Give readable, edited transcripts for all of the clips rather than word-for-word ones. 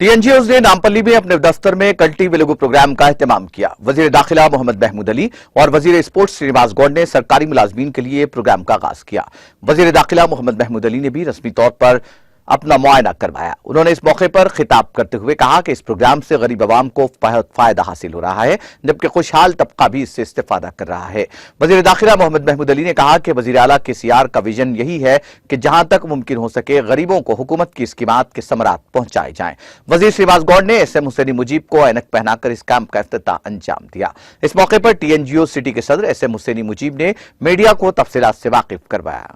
टीएनजीओज ने नामपल्ली में अपने दफ्तर में कल्टी वेलुगु प्रोग्राम का एहतमाम किया। वजीर दाखिला मोहम्मद महमूद अली और वजीर स्पोर्ट्स श्रीनिवास गौड़ ने सरकारी मुलाजमीन के लिए प्रोग्राम का आगाज किया। वजीर दाखिला मोहम्मद महमूद अली ने भी रस्मी तौर पर अपना मुआयना करवाया। उन्होंने इस मौके पर खिताब करते हुए कहा कि इस प्रोग्राम से गरीब आवाम को बहुत फायदा हासिल हो रहा है, जबकि खुशहाल तबका भी इससे इस्तेफादा कर रहा है। वजीर दाखिला मोहम्मद महमूद अली ने कहा कि वजीर आला केसीआर का विजन यही है कि जहां तक मुमकिन हो सके गरीबों को हुकूमत की स्कीमात के समरात पहुंचाए जाएं। वजीर श्रीनिवास गौड़ ने एसएम हुसैनी मुजीब को ऐनक पहनाकर इस काम का इफ्तिताह अंजाम दिया। इस मौके पर टीएनजीओ सिटी के सदर एसएम हुसैनी मुजीब ने मीडिया को तफसीलात से वाकिफ करवाया।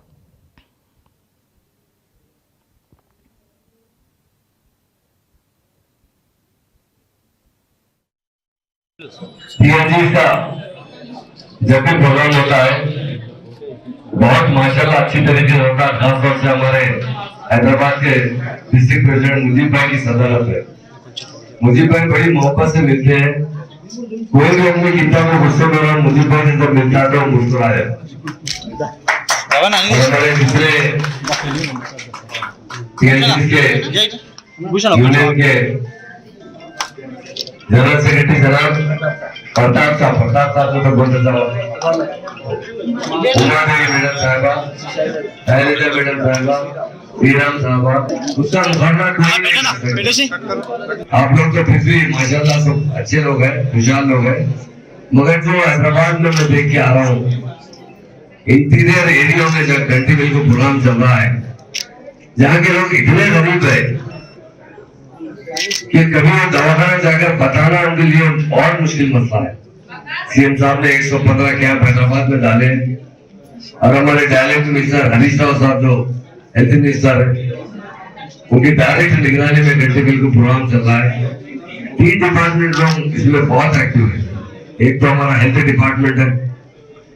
टीएनजी का जब भी प्रोग्राम होता है बहुत माशाल्लाह अच्छी तरीके से होता है। खासतौर से हमारे हैदराबाद के डिस्ट्रिक्ट प्रेसिडेंट मुजीब भाई की सदारत है। मुजीब भाई बड़ी मोहब्बत से मिलते हैं। कोई भी अपनी किताब में गुस्से में रहा, मुजीब भाई से जब मिलता है तो मुस्कुराए। हमारे दूसरे टीएनजी के यूनियन के जनरल सेक्रेटरी जनाब प्रताप साहब को तो बहुत अच्छा मैडम साहबा, मैडम साहबा, ईराम साहबा, उसका मुकाबला आप लोग तो फिर भी माशाल्लाह सब अच्छे लोग हैं, खुशहाल लोग हैं। मगर जो हैदराबाद में मैं देख के आ रहा हूँ, इंटीरियर एरिया में जब कल्टी वेलुगु प्रोग्राम चल रहा है, जहाँ के लोग इतने गरीब है कि कभी वो दवाखाना जाकर बताना उनके लिए और मुश्किल मसला है। सीएम साहब ने 115 कैंप हैदराबाद में डाले और हमारे डायरेक्ट मिनिस्टर हरीश राव साहब जो हेल्थ मिनिस्टर है, उनकी डायरेक्ट निगरानी में कल्टी वेलुगु प्रोग्राम चल रहा है। 3 डिपार्टमेंट लोग इसमें बहुत एक्टिव है। एक तो हमारा हेल्थ डिपार्टमेंट है,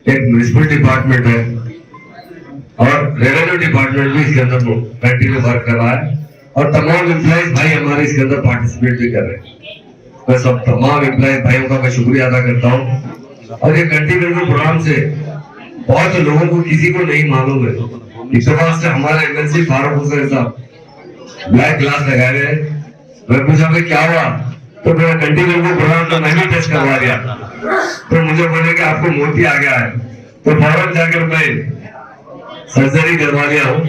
एक म्युनिसिपल डिपार्टमेंट है और रेवेन्यू डिपार्टमेंट भी इसके अंदर कंटिन्यू वर्क कर रहा है। और तमाम एम्प्लॉइज भाई हमारे इसके अंदर पार्टिसिपेट भी कर रहे हैं। मैं सब तमाम एम्प्लॉइज भाइयों का मैं शुक्रिया अदा करता हूँ। और ये कल्टी वेलुगु प्रोग्राम से बहुत लोगों को किसी को नहीं मालूम है। इत्तेफाक से हमारे एमएलसी फारूक हुसैन साहब ब्लैक ग्लास लगाए हुए। मैं पूछा भाई क्या हुआ, तो मेरा कल्टी वेलुगु प्रोग्राम तो मैं भी टेस्ट करवा दिया। तो मुझे बोले कि आपको मोती आ गया है, तो फौरन जाकर मैं सर्जरी करवा लिया हूँ।